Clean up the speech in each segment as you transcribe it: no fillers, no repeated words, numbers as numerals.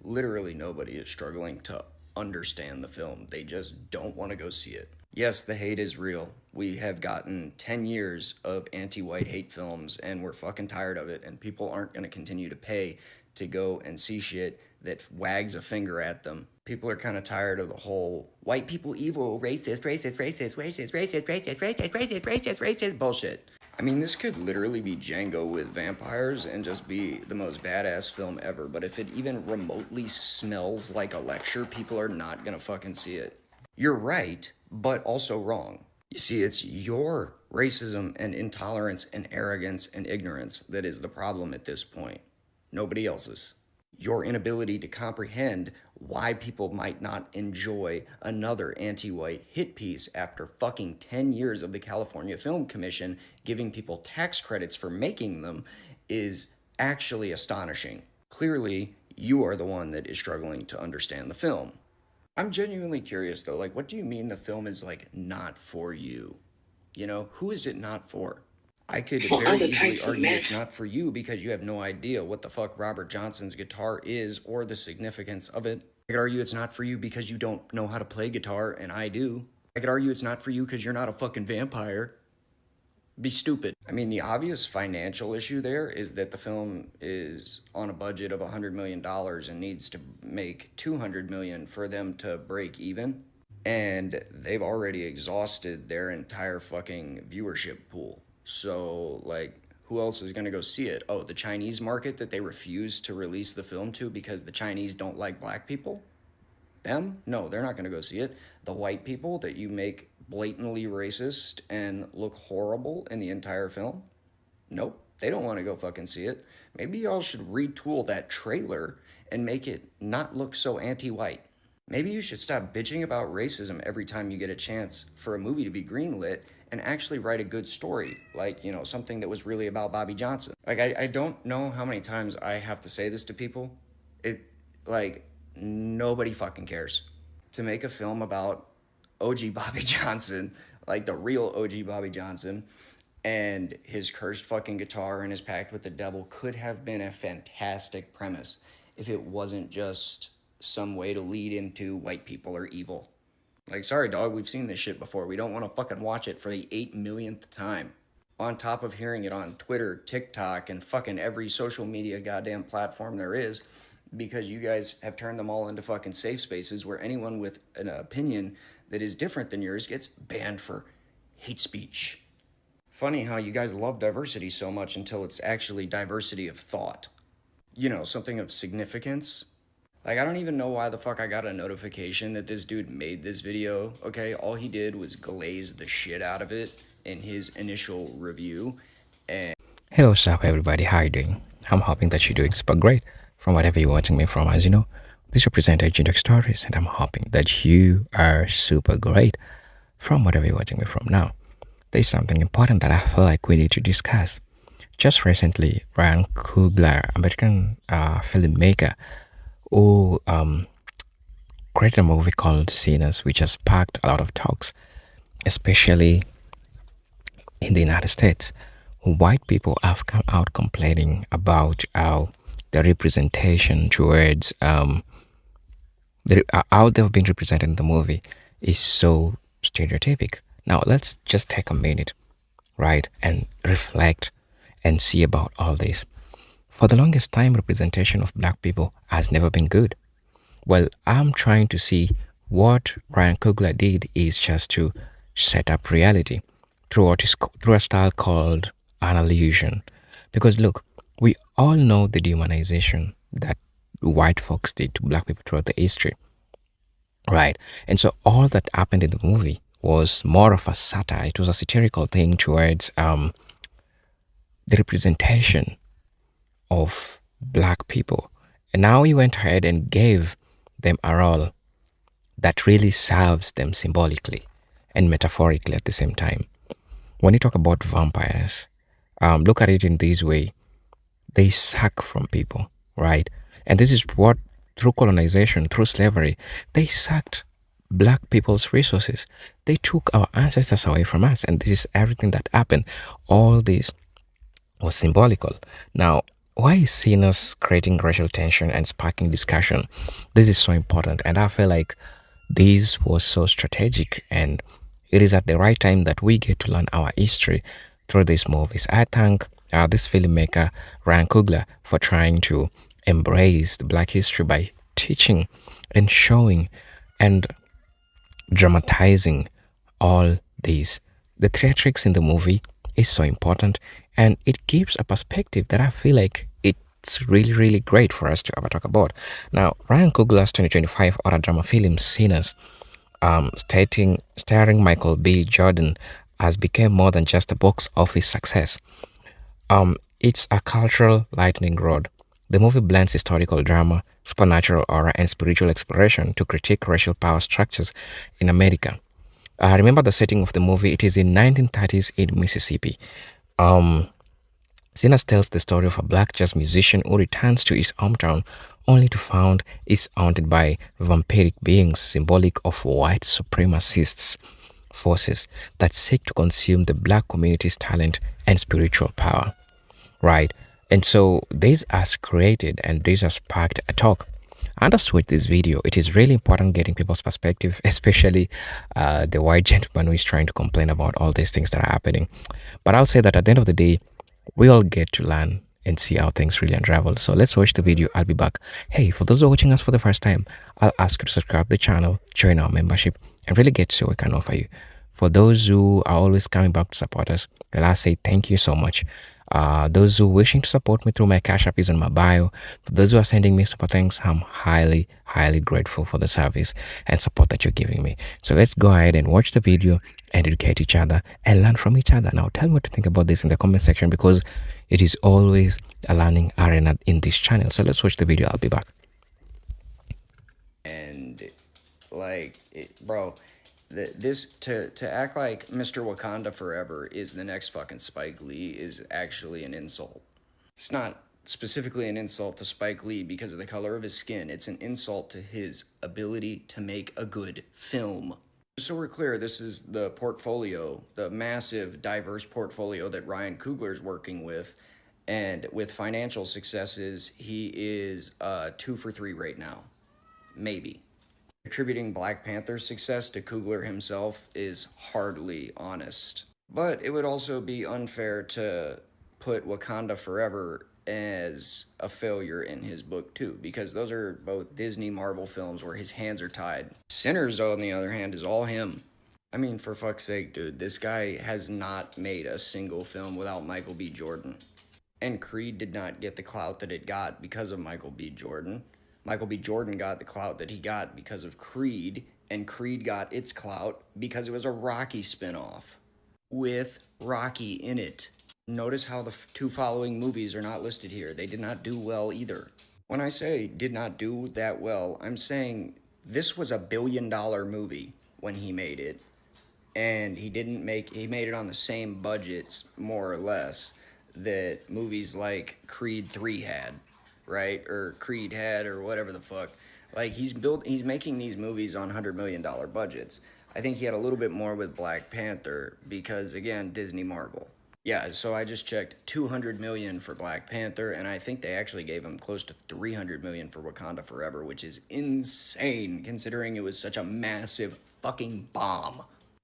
literally nobody is struggling to understand the film. They just don't want to go see it. Yes, the hate is real. We have gotten 10 years of anti white hate films and we're fucking tired of it, and people aren't going to continue to pay to go and see shit that wags a finger at them. People are kind of tired of the whole white people evil, racist, racist, racist, racist, racist, racist, racist, racist, racist, racist bullshit. I mean, this could literally be Django with vampires and just be the most badass film ever, but if it even remotely smells like a lecture, people are not gonna fucking see it. You're right, but also wrong. You see, it's your racism and intolerance and arrogance and ignorance that is the problem at this point. Nobody else's. Your inability to comprehend why people might not enjoy another anti-white hit piece after fucking 10 years of the California Film Commission giving people tax credits for making them is actually astonishing. Clearly, you are the one that is struggling to understand the film. I'm genuinely curious though, like, what do you mean the film is, like, not for you? You know, who is it not for? I could For very other easily types of argue it's mess. not for you because you have no idea what the fuck Robert Johnson's guitar is or the significance of it. I could argue it's not for you because you don't know how to play guitar, and I do. I could argue it's not for you because you're not a fucking vampire. Be stupid. I mean, the obvious financial issue there is that the film is on a budget of $100 million and needs to make $200 million for them to break even. And they've already exhausted their entire fucking viewership pool. So, like, who else is gonna go see it? Oh, the Chinese market that they refuse to release the film to because the Chinese don't like black people? Them? No, they're not gonna go see it. The white people that you make blatantly racist and look horrible in the entire film? Nope, they don't want to go fucking see it. Maybe y'all should retool that trailer and make it not look so anti-white. Maybe you should stop bitching about racism every time you get a chance for a movie to be greenlit and actually write a good story, like, you know, something that was really about Bobby Johnson. Like, I don't know how many times I have to say this to people. It, like, nobody fucking cares. To make a film about OG Bobby Johnson, like the real OG Bobby Johnson, and his cursed fucking guitar and his pact with the devil could have been a fantastic premise if it wasn't just some way to lead into white people are evil. Like, sorry, dog, we've seen this shit before. We don't want to fucking watch it for the 8 millionth time. On top of hearing it on Twitter, TikTok, and fucking every social media goddamn platform there is, because you guys have turned them all into fucking safe spaces where anyone with an opinion that is different than yours gets banned for hate speech. Funny how you guys love diversity so much until it's actually diversity of thought. You know, something of significance. Like, I don't even know why the fuck I got a notification that this dude made this video, okay? All he did was glaze the shit out of it in his initial review. Hello, what's up, everybody? How you doing? I'm hoping that you're doing super great from whatever you're watching me from. As you know, this is your presenter, Jindok Stories, and I'm hoping that you are super great from whatever you're watching me from. Now, there's something important that I feel like we need to discuss. Just recently, Ryan Coogler, American filmmaker, who created a movie called Sinners, which has sparked a lot of talks, especially in the United States. White people have come out complaining about how the representation towards how they've been represented in the movie is so stereotypic. Now let's just take a minute, right, and reflect and see about all this. For the longest time, representation of black people has never been good. Well, I'm trying to see what Ryan Coogler did is just to set up reality through a style called an illusion. Because look, we all know the dehumanization that white folks did to black people throughout the history, right? And so all that happened in the movie was more of a satire. It was a satirical thing towards the representation of black people. And now he went ahead and gave them a role that really serves them symbolically and metaphorically at the same time. When you talk about vampires, look at it in this way. They suck from people, right? And this is what, through colonization, through slavery, they sucked black people's resources. They took our ancestors away from us. And this is everything that happened. All this was symbolical. Now, why is Sinners creating racial tension and sparking discussion? This is so important, and I feel like this was so strategic, and it is at the right time that we get to learn our history through these movies. I thank this filmmaker, Ryan Coogler, for trying to embrace the Black history by teaching and showing and dramatizing all these. The theatrics in the movie is so important, and it gives a perspective that I feel like it's really, really great for us to ever talk about. Now, Ryan Coogler's 2025 horror drama film Sinners, starring Michael B. Jordan, has become more than just a box office success. It's a cultural lightning rod. The movie blends historical drama, supernatural horror, and spiritual exploration to critique racial power structures in America. I remember the setting of the movie. It is in 1930s in Mississippi. Um, Sinners tells the story of a black jazz musician who returns to his hometown only to find it's haunted by vampiric beings symbolic of white supremacists forces that seek to consume the black community's talent and spiritual power. Right. And so this has created and this has sparked a talk. And just watch this video. It is really important getting people's perspective, especially the white gentleman who is trying to complain about all these things that are happening. But I'll say that at the end of the day, we all get to learn and see how things really unravel. So let's watch the video. I'll be back. Hey, for those who are watching us for the first time, I'll ask you to subscribe to the channel, join our membership, and really get to see what we can offer you. For those who are always coming back to support us, well, I say thank you so much. Those who wishing to support me through my cash app is on my bio. For those who are sending me super thanks, I'm highly, highly grateful for the service and support that you're giving me. So let's go ahead and watch the video and educate each other and learn from each other. Now, tell me what to think about this in the comment section because it is always a learning arena in this channel. So let's watch the video. I'll be back. And like, bro, this to act like Mr. Wakanda Forever is the next fucking Spike Lee is actually an insult. It's not specifically an insult to Spike Lee because of the color of his skin. It's an insult to his ability to make a good film. So we're clear, this is the portfolio, the massive, diverse portfolio that Ryan Coogler is working with. And with financial successes, he is 2 for 3 right now. Maybe. Attributing Black Panther's success to Coogler himself is hardly honest. But it would also be unfair to put Wakanda Forever as a failure in his book too, because those are both Disney Marvel films where his hands are tied. Sinners, on the other hand, is all him. I mean, for fuck's sake, dude, this guy has not made a single film without Michael B. Jordan. And Creed did not get the clout that it got because of Michael B. Jordan. Michael B. Jordan got the clout that he got because of Creed, and Creed got its clout because it was a Rocky spinoff with Rocky in it. Notice how the two following movies are not listed here. They did not do well either. When I say did not do that well, I'm saying this was $1 billion movie when he made it, and he made it on the same budgets, more or less, that movies like Creed 3 had, right? Or Creed had, or whatever the fuck. Like, he's making these movies on $100 million budgets. I think he had a little bit more with Black Panther because, again, Disney Marvel. Yeah, so I just checked 200 million for Black Panther, and I think they actually gave him close to 300 million for Wakanda Forever, which is insane considering it was such a massive fucking bomb.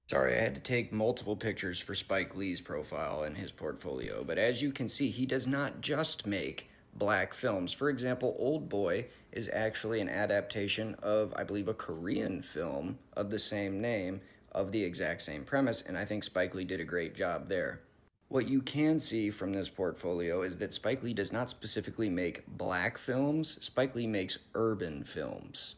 Sorry, I had to take multiple pictures for Spike Lee's profile and his portfolio, but as you can see, he does not just make black films. For example, Old Boy is actually an adaptation of, I believe, a Korean film of the same name, of the exact same premise, and I think Spike Lee did a great job there. What you can see from this portfolio is that Spike Lee does not specifically make black films, Spike Lee makes urban films.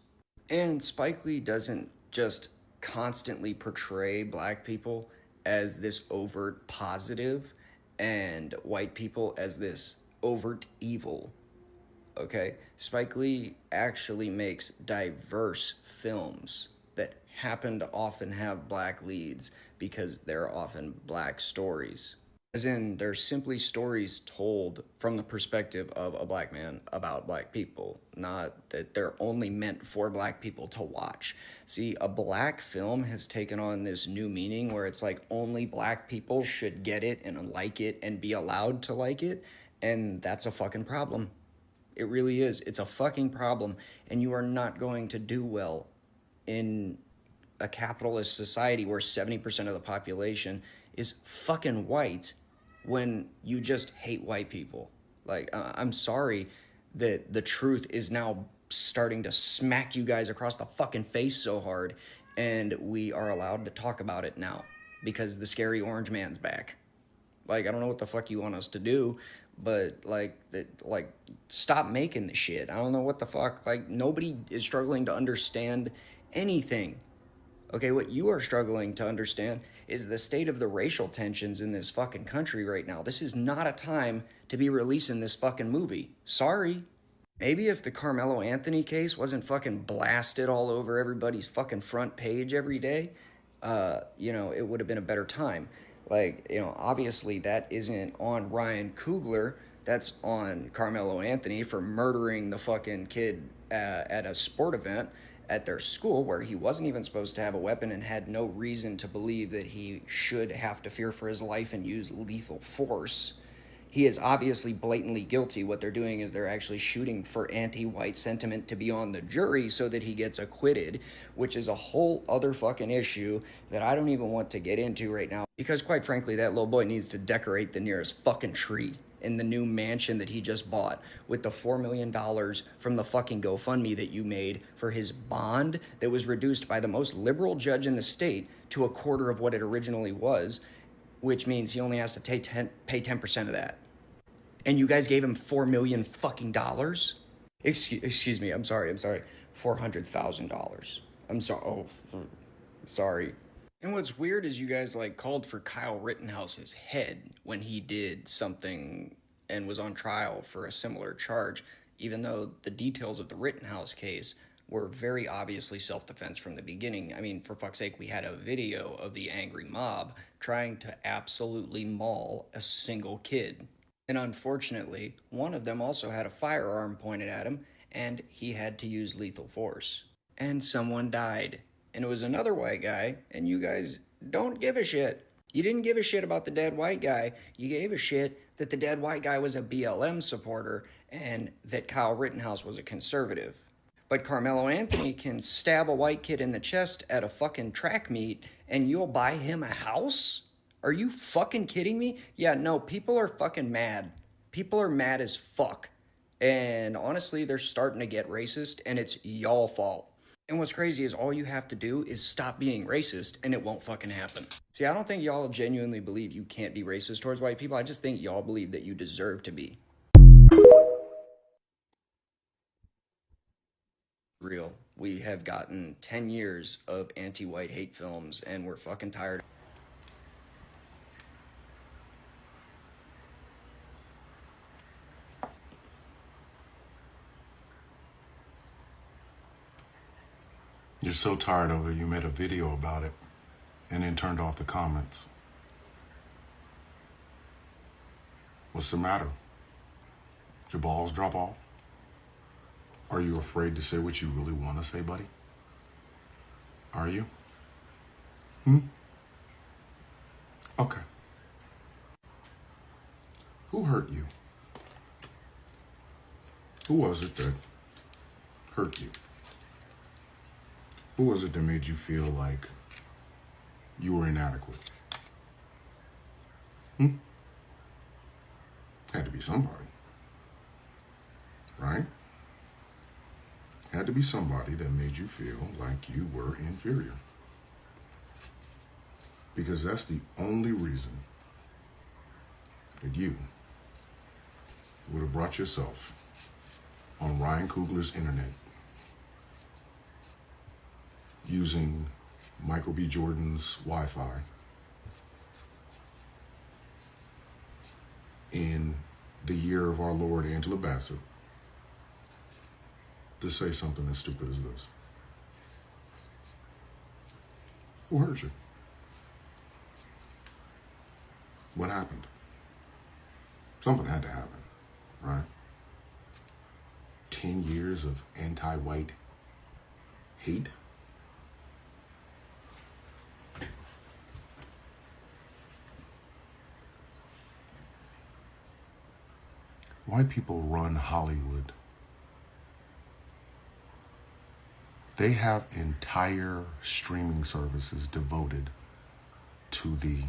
And Spike Lee doesn't just constantly portray black people as this overt positive and white people as this overt evil. Okay? Spike Lee actually makes diverse films that happen to often have black leads because they're often black stories. As in, they're simply stories told from the perspective of a black man about black people, not that they're only meant for black people to watch. See, a black film has taken on this new meaning where it's like only black people should get it and like it and be allowed to like it. And that's a fucking problem. It really is. It's a fucking problem. And you are not going to do well in a capitalist society where 70% of the population is fucking white when you just hate white people. Like, I'm sorry that the truth is now starting to smack you guys across the fucking face so hard, and we are allowed to talk about it now because the scary orange man's back. Like, I don't know what the fuck you want us to do, but like stop making the shit. I don't know what the fuck. Like, nobody is struggling to understand anything. Okay, what you are struggling to understand is the state of the racial tensions in this fucking country right now. This is not a time to be releasing this fucking movie. Sorry. Maybe if the Carmelo Anthony case wasn't fucking blasted all over everybody's fucking front page every day, it would have been a better time. Like, obviously that isn't on Ryan Coogler. That's on Carmelo Anthony for murdering the fucking kid at a sport event at their school where he wasn't even supposed to have a weapon and had no reason to believe that he should have to fear for his life and use lethal force. He is obviously blatantly guilty. What they're doing is they're actually shooting for anti-white sentiment to be on the jury so that he gets acquitted, which is a whole other fucking issue that I don't even want to get into right now because, quite frankly, that little boy needs to decorate the nearest fucking tree in the new mansion that he just bought with the $4 million from the fucking GoFundMe that you made for his bond that was reduced by the most liberal judge in the state to a quarter of what it originally was, which means he only has to pay 10% of that. And you guys gave him $4 million fucking dollars? Excuse me, I'm sorry. $400,000. I'm sorry. Oh, sorry. And what's weird is you guys called for Kyle Rittenhouse's head when he did something and was on trial for a similar charge, even though the details of the Rittenhouse case were very obviously self-defense from the beginning. I mean, for fuck's sake, we had a video of the angry mob trying to absolutely maul a single kid. And unfortunately, one of them also had a firearm pointed at him, and he had to use lethal force. And someone died. And it was another white guy, and you guys don't give a shit. You didn't give a shit about the dead white guy. You gave a shit that the dead white guy was a BLM supporter and that Kyle Rittenhouse was a conservative. But Carmelo Anthony can stab a white kid in the chest at a fucking track meet, and you'll buy him a house? Are you fucking kidding me? Yeah, no, people are fucking mad. People are mad as fuck. And honestly, they're starting to get racist, and it's y'all fault. And what's crazy is all you have to do is stop being racist, and it won't fucking happen. See, I don't think y'all genuinely believe you can't be racist towards white people. I just think y'all believe that you deserve to be. Real. We have gotten 10 years of anti-white hate films, and we're fucking tired. You're so tired of it, you made a video about it and then turned off the comments. What's the matter? Did your balls drop off? Are you afraid to say what you really want to say, buddy? Are you? Okay. Who hurt you? Who was it that hurt you? Who was it that made you feel like you were inadequate? Had to be somebody, right? Had to be somebody that made you feel like you were inferior. Because that's the only reason that you would have brought yourself on Ryan Coogler's internet using Michael B. Jordan's Wi-Fi in the year of our Lord Angela Bassett to say something as stupid as this. Who hurt you? What happened? Something had to happen, right? 10 years of anti-white hate? white people run Hollywood. They have entire streaming services devoted to the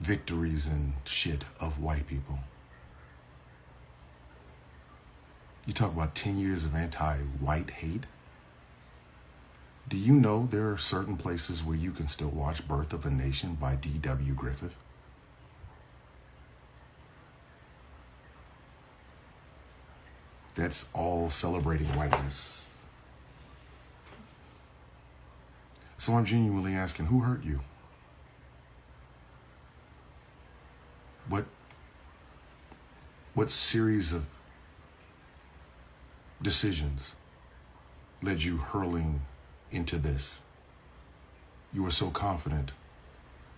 victories and shit of white people. You talk about 10 years of anti-white hate. Do you know there are certain places where you can still watch Birth of a Nation by D.W. Griffith? That's all celebrating whiteness. So I'm genuinely asking, who hurt you? What series of decisions led you hurling into this? You were so confident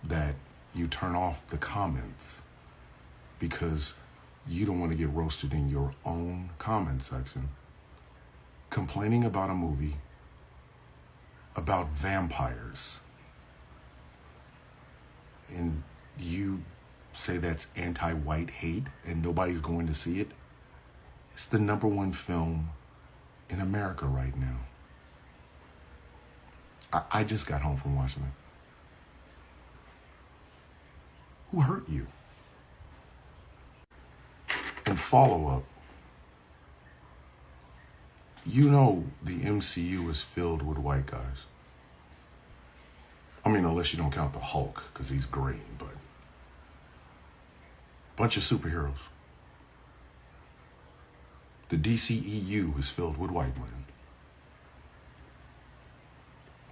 that you turn off the comments because you don't want to get roasted in your own comment section, complaining about a movie about vampires. And you say that's anti-white hate and nobody's going to see it? It's the #1 film in America right now. I just got home from watching it. Who hurt you? And follow up, you know the MCU is filled with white guys. I mean, unless you don't count the Hulk, because he's green, but bunch of superheroes. The DCEU is filled with white men.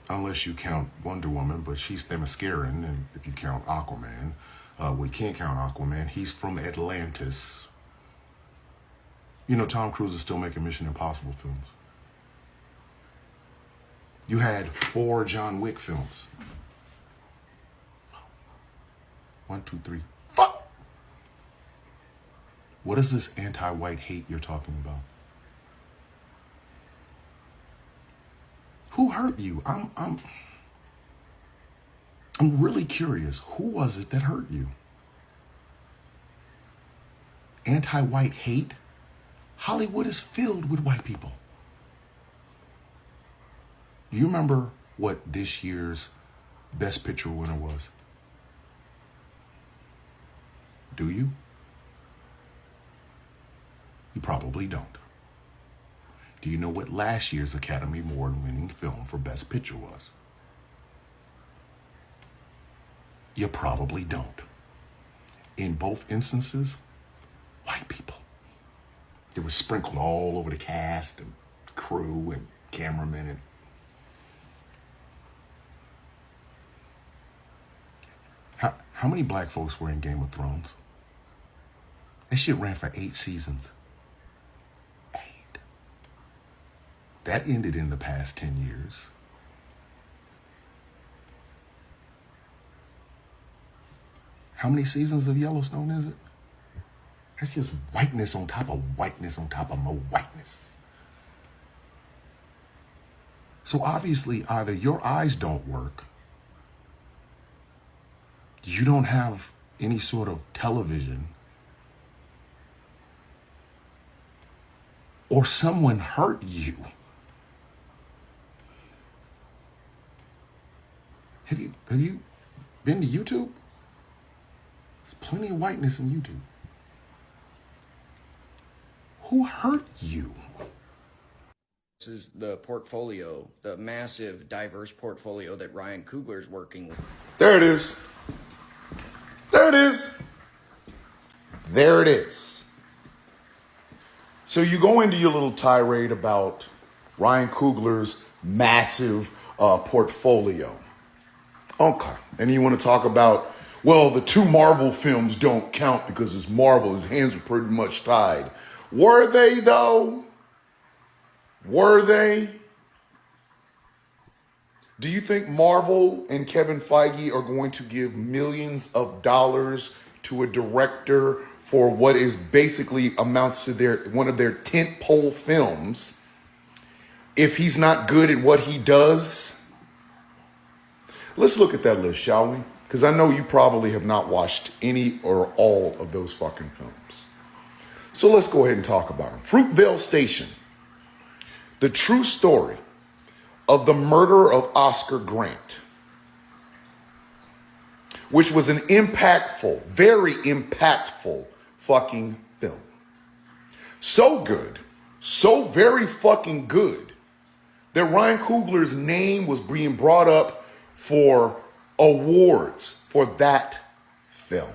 Unless you count Wonder Woman, but she's Themysciran, and if you count Aquaman, we can't count Aquaman. He's from Atlantis. You know, Tom Cruise is still making Mission Impossible films. You had 4 John Wick films. 1, 2, 3, 4. What is this anti-white hate you're talking about? Who hurt you? I'm really curious. Who was it that hurt you? Anti-white hate? Hollywood is filled with white people. Do you remember what this year's Best Picture winner was? Do you? You probably don't. Do you know what last year's Academy Award-winning film for Best Picture was? You probably don't. In both instances, white people. They were sprinkled all over the cast and crew and cameramen. And how many black folks were in Game of Thrones? That shit ran for 8 seasons. 8. That ended in the past 10 years. How many seasons of Yellowstone is it? That's just whiteness on top of whiteness on top of more whiteness. So obviously, either your eyes don't work, you don't have any sort of television, or someone hurt you. Have you been to YouTube? There's plenty of whiteness in YouTube. Who hurt you? This is the portfolio, the massive, diverse portfolio that Ryan Coogler is working with. There it is. There it is. There it is. So you go into your little tirade about Ryan Coogler's massive portfolio. Okay. And you want to talk about, well, the 2 Marvel films don't count because it's Marvel. His hands are pretty much tied. Were they, though? Were they? Do you think Marvel and Kevin Feige are going to give millions of dollars to a director for what is basically amounts to one of their tentpole films if he's not good at what he does? Let's look at that list, shall we? Because I know you probably have not watched any or all of those fucking films. So let's go ahead and talk about them. Fruitvale Station, the true story of the murder of Oscar Grant, which was an impactful, very impactful fucking film. So good, so very fucking good, that Ryan Coogler's name was being brought up for awards for that film.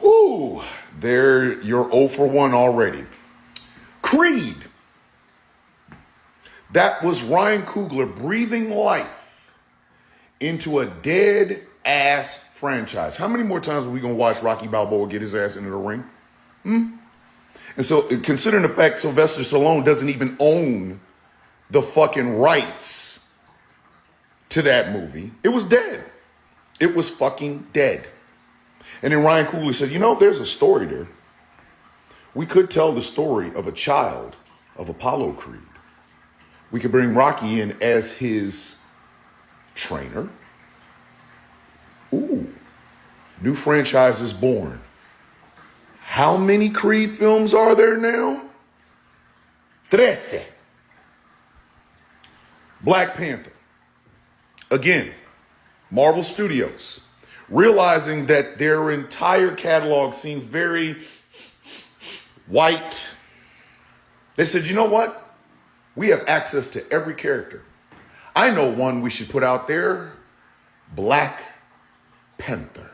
Whoo, there, you're 0 for 1 already. Creed. That was Ryan Coogler breathing life into a dead ass franchise. How many more times are we gonna watch Rocky Balboa get his ass into the ring? And so, considering the fact Sylvester Stallone doesn't even own the fucking rights to that movie, it was dead. It was fucking dead. And then Ryan Coogler said, you know, there's a story there. We could tell the story of a child of Apollo Creed. We could bring Rocky in as his trainer. Ooh, new franchise is born. How many Creed films are there now? 13. Black Panther. Again, Marvel Studios, realizing that their entire catalog seems very white. They said, you know what? We have access to every character. I know one we should put out there, Black Panther.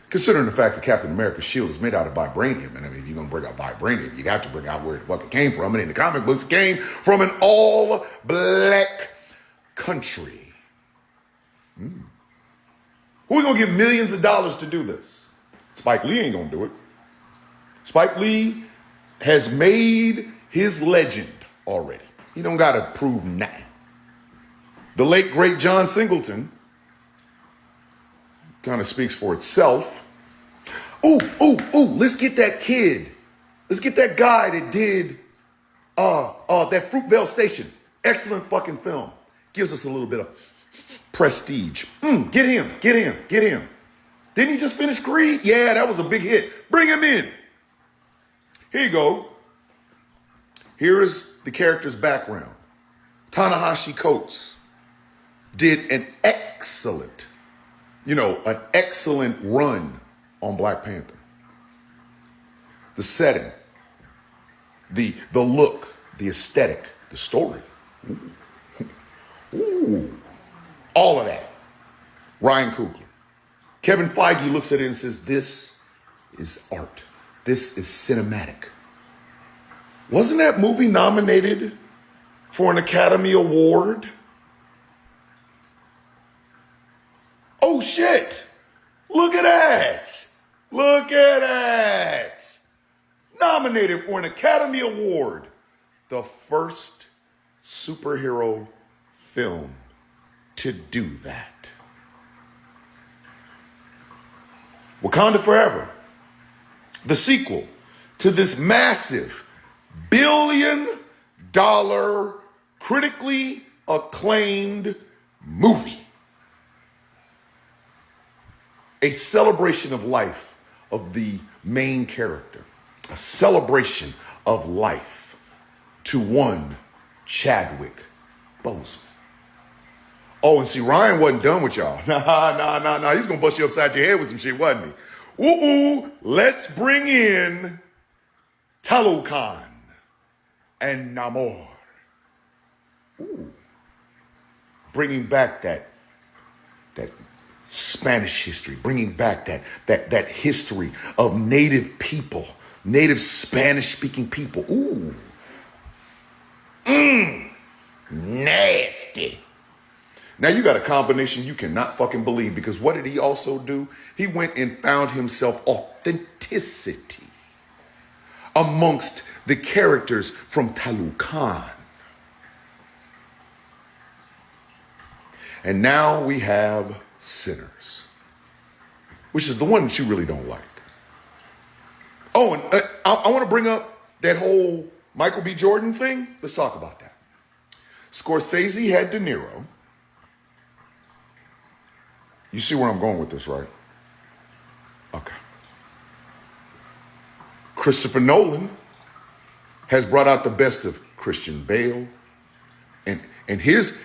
Considering the fact that Captain America's shield is made out of vibranium, and I mean, if you're going to bring out vibranium, you have to bring out where the fuck it came from. And in the comic books, it came from an all-black country. Who are going to give millions of dollars to do this? Spike Lee ain't going to do it. Spike Lee has made his legend already. He don't got to prove nothing. The late, great John Singleton kind of speaks for itself. Ooh, let's get that kid. Let's get that guy that did that Fruitvale Station. Excellent fucking film. Gives us a little bit of prestige. Get him. Didn't he just finish Creed? Yeah, that was a big hit. Bring him in. Here you go. Here is the character's background. Ta-Nehisi Coates did an excellent run on Black Panther. The setting, the look, the aesthetic, the story. Ooh. All of that. Ryan Coogler. Kevin Feige looks at it and says, this is art. This is cinematic. Wasn't that movie nominated for an Academy Award? Oh shit. Look at that. Nominated for an Academy Award. The first superhero film to do that. Wakanda Forever. The sequel to this massive billion-dollar critically acclaimed movie. A celebration of life of the main character. A celebration of life to one Chadwick Boseman. Oh, and see, Ryan wasn't done with y'all. Nah. He's going to bust you upside your head with some shit, wasn't he? Let's bring in Talokan and Namor. Bringing back that Spanish history, bringing back that history of native people, native Spanish-speaking people. Nasty. Now you got a combination you cannot fucking believe, because what did he also do? He went and found himself authenticity amongst the characters from Talokan. And now we have Sinners, which is the one that you really don't like. Oh, and I want to bring up that whole Michael B. Jordan thing. Let's talk about that. Scorsese had De Niro. You see where I'm going with this, right? Okay. Christopher Nolan has brought out the best of Christian Bale and his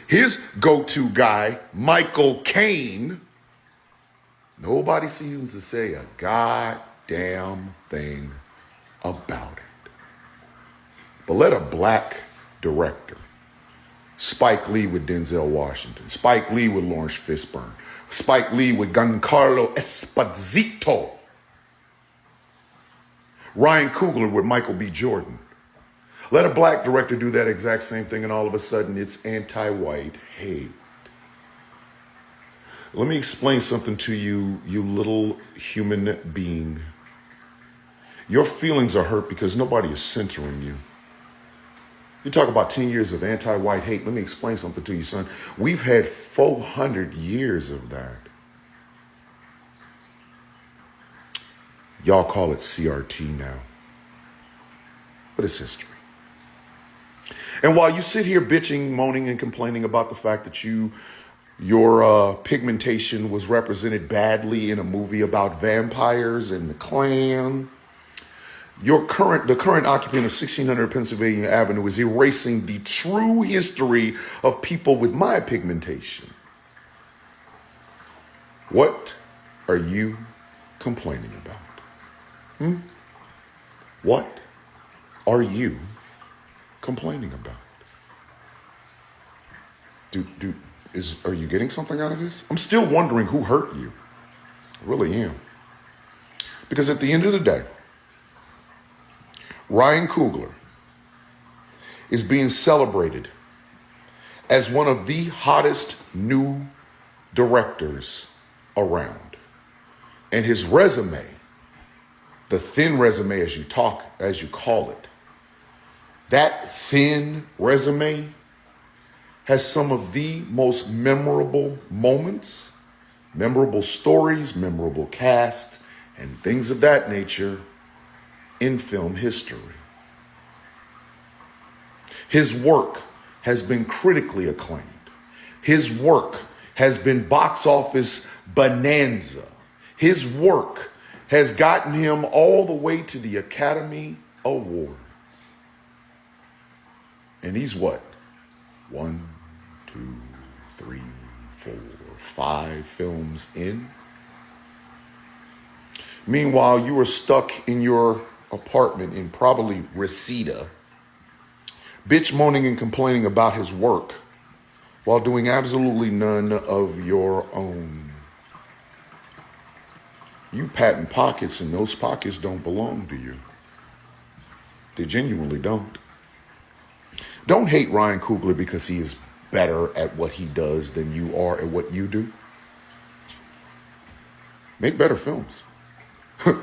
go-to guy, Michael Caine. Nobody seems to say a goddamn thing about it. But let a black director, Spike Lee with Denzel Washington, Spike Lee with Lawrence Fishburne, Spike Lee with Giancarlo Esposito, Ryan Coogler with Michael B. Jordan. Let a black director do that exact same thing and all of a sudden it's anti-white hate. Let me explain something to you, you little human being. Your feelings are hurt because nobody is centering you. You talk about 10 years of anti-white hate. Let me explain something to you, son. We've had 400 years of that. Y'all call it CRT now. But it's history. And while you sit here bitching, moaning, and complaining about the fact that your pigmentation was represented badly in a movie about vampires and the Klan, the current occupant of 1600 Pennsylvania Avenue is erasing the true history of people with my pigmentation. What are you complaining about? What are you complaining about? Are you getting something out of this? I'm still wondering who hurt you. I really am. Because at the end of the day, Ryan Coogler is being celebrated as one of the hottest new directors around. And his resume, the thin resume as you call it, that thin resume has some of the most memorable moments, memorable stories, memorable cast, and things of that nature in film history. His work has been critically acclaimed. His work has been box office bonanza. His work has gotten him all the way to the Academy Awards. And he's what? 1, 2, 3, 4, 5 films in. Meanwhile, you are stuck in your apartment in probably Reseda, bitch moaning and complaining about his work while doing absolutely none of your own. You patting pockets and those pockets don't belong to you. They genuinely don't. Don't hate Ryan Coogler because he is better at what he does than you are at what you do. Make better films.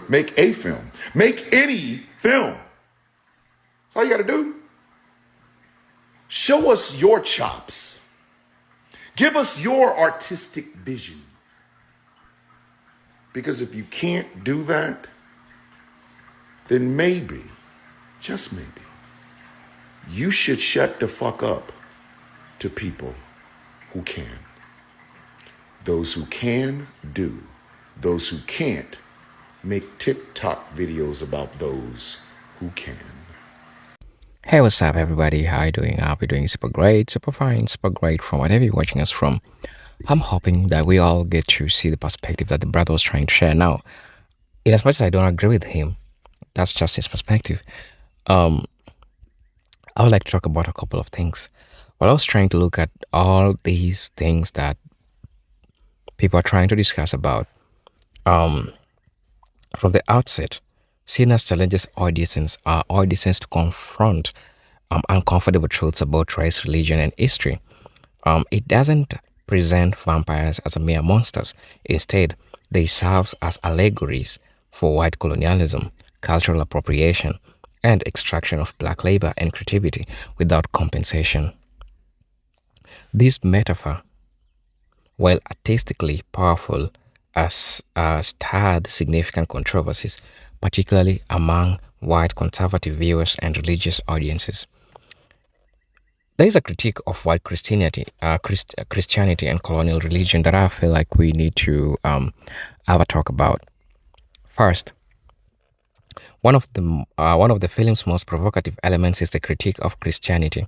Make a film. Make any film. That's all you got to do. Show us your chops. Give us your artistic vision. Because if you can't do that, then maybe, just maybe, you should shut the fuck up to people who can. Those who can, do. Those who can't, make TikTok videos about those who can. Hey, what's up, everybody? How you doing? I hope you're doing super great, super fine, super great from wherever you're watching us from. I'm hoping that we all get to see the perspective that the brother was trying to share. Now, in as much as I don't agree with him, that's just his perspective. I would like to talk about a couple of things. While I was trying to look at all these things that people are trying to discuss about, from the outset, Sinners challenges audiences to confront uncomfortable truths about race, religion, and history. It doesn't present vampires as mere monsters. Instead, they serve as allegories for white colonialism, cultural appropriation, and extraction of black labor and creativity without compensation. This metaphor, while artistically powerful, has stirred significant controversies, particularly among white conservative viewers and religious audiences. There is a critique of white Christianity and colonial religion that I feel like we need to have a talk about. First, one of the film's most provocative elements is the critique of Christianity,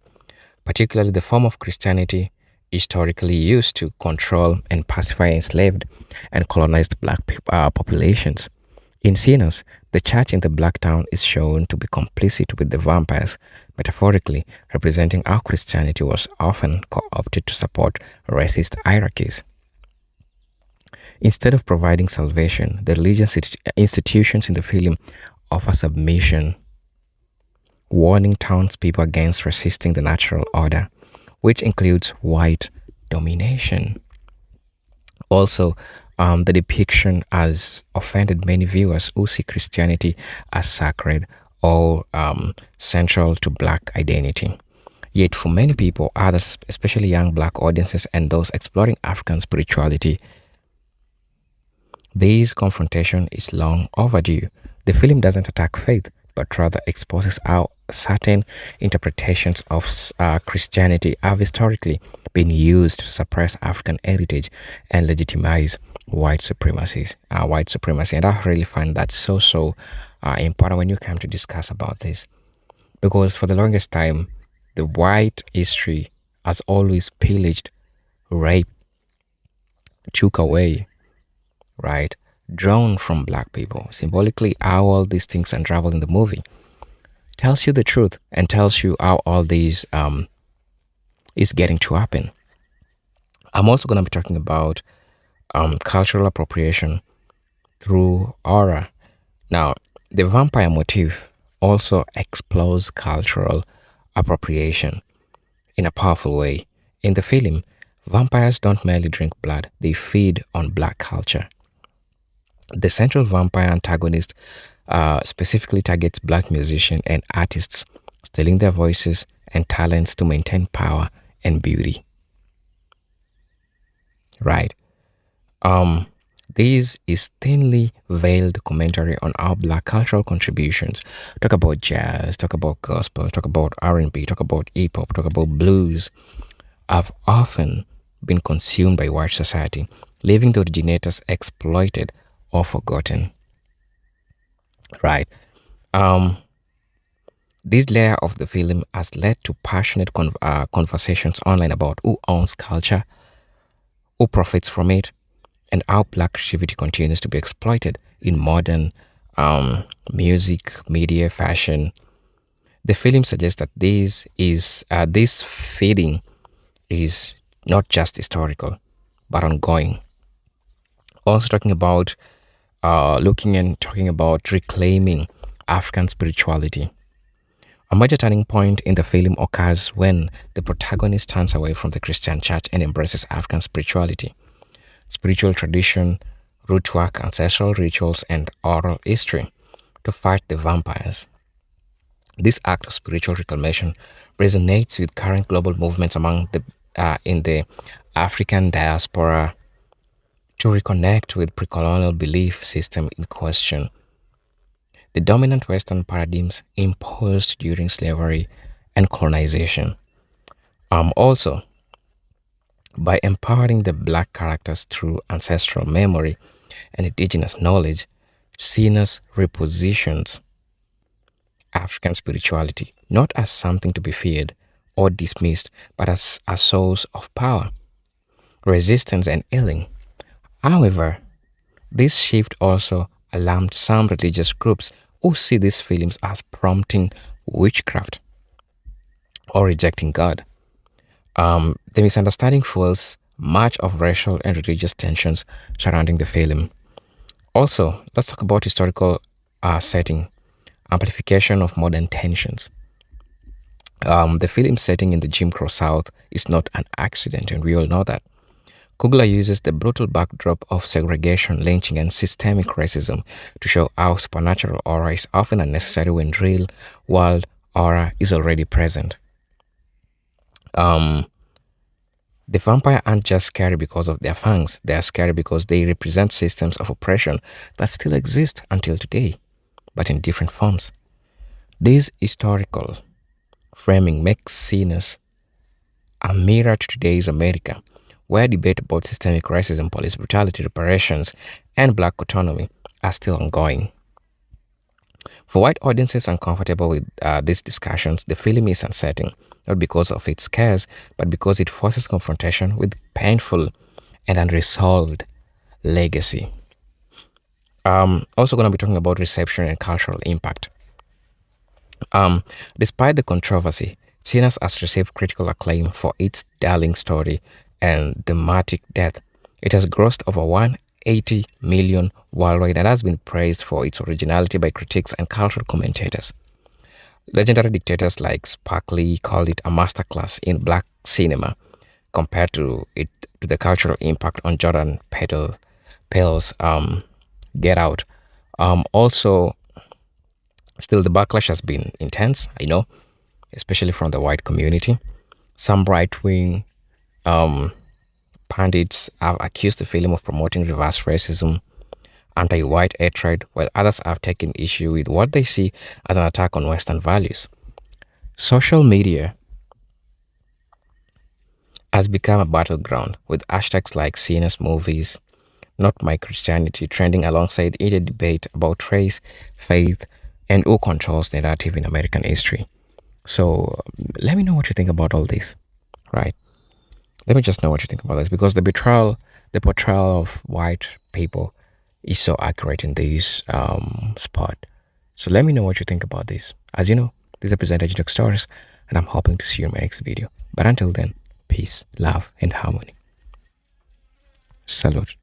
particularly the form of Christianity historically used to control and pacify enslaved and colonized black populations. In Sinners, the church in the black town is shown to be complicit with the vampires, metaphorically representing how Christianity was often co opted to support racist hierarchies. Instead of providing salvation, the religious institutions in the film offer submission, warning townspeople against resisting the natural order, which includes white domination. Also, the depiction has offended many viewers who see Christianity as sacred or central to black identity. Yet, for many people, others, especially young black audiences and those exploring African spirituality, this confrontation is long overdue. The film doesn't attack faith, but rather exposes how certain interpretations of Christianity have historically been used to suppress African heritage and legitimize white supremacy, and I really find that so important when you come to discuss about this, because for the longest time, the white history has always pillaged, raped, took away, right, drawn from black people. Symbolically, how all these things unravel in the movie tells you the truth and tells you how all these is getting to happen. I'm also going to be talking about cultural appropriation through horror. Now, the vampire motif also explores cultural appropriation in a powerful way. In the film, vampires don't merely drink blood, they feed on black culture. The central vampire antagonist specifically targets black musicians and artists, stealing their voices and talents to maintain power and beauty. Right. This is thinly veiled commentary on our black cultural contributions. Talk about jazz, talk about gospel, talk about R&B, talk about hip hop, talk about blues. Have often been consumed by white society, leaving the originators exploited or forgotten. Right. Um, this layer of the film has led to passionate conversations online about who owns culture, who profits from it, and how black creativity continues to be exploited in modern music, media, fashion. The film suggests that this feeding is not just historical, but ongoing. Also talking about looking and talking about reclaiming African spirituality. A major turning point in the film occurs when the protagonist turns away from the Christian church and embraces African spirituality, spiritual tradition, root work, ancestral rituals, and oral history to fight the vampires. This act of spiritual reclamation resonates with current global movements among the in the African diaspora to reconnect with pre-colonial belief system in question. The dominant Western paradigms imposed during slavery and colonization. Also, by empowering the black characters through ancestral memory and indigenous knowledge, Sinners repositions African spirituality not as something to be feared or dismissed, but as a source of power, resistance, and healing. However, this shift also alarmed some religious groups who see these films as prompting witchcraft or rejecting God. The misunderstanding fuels much of racial and religious tensions surrounding the film. Also, let's talk about historical setting, amplification of modern tensions. The film setting in the Jim Crow South is not an accident, and we all know that. Coogler uses the brutal backdrop of segregation, lynching, and systemic racism to show how supernatural horror is often unnecessary when real world horror is already present. Um, the vampire aren't just scary because of their fangs, they are scary because they represent systems of oppression that still exist until today, but in different forms. This historical framing makes Sinners a mirror to today's America, where debate about systemic racism, police brutality, reparations, and black autonomy are still ongoing. For white audiences uncomfortable with these discussions, the film is unsettling, not because of its scares, but because it forces confrontation with painful and unresolved legacy. Also, going to be talking about reception and cultural impact. Despite the controversy, Sinners has received critical acclaim for its darling story and thematic depth. It has grossed over 180 million worldwide and has been praised for its originality by critics and cultural commentators. Legendary dictators like Spike Lee called it a masterclass in black cinema compared to the cultural impact on Jordan Peele's Get Out. Also, still the backlash has been intense, I know, especially from the white community. Some right-wing pundits have accused the film of promoting reverse racism, anti-white hatred, while others have taken issue with what they see as an attack on Western values. Social media has become a battleground with hashtags like CNS movies, not my Christianity trending alongside heated debate about race, faith, and who controls the narrative in American history. So let me know what you think about all this, right? Let me just know what you think about this because the portrayal of white people is so accurate in this spot. So let me know what you think about this. As you know, this is Presenter Talk Stories, and I'm hoping to see you in my next video. But until then, peace, love, and harmony. Salute.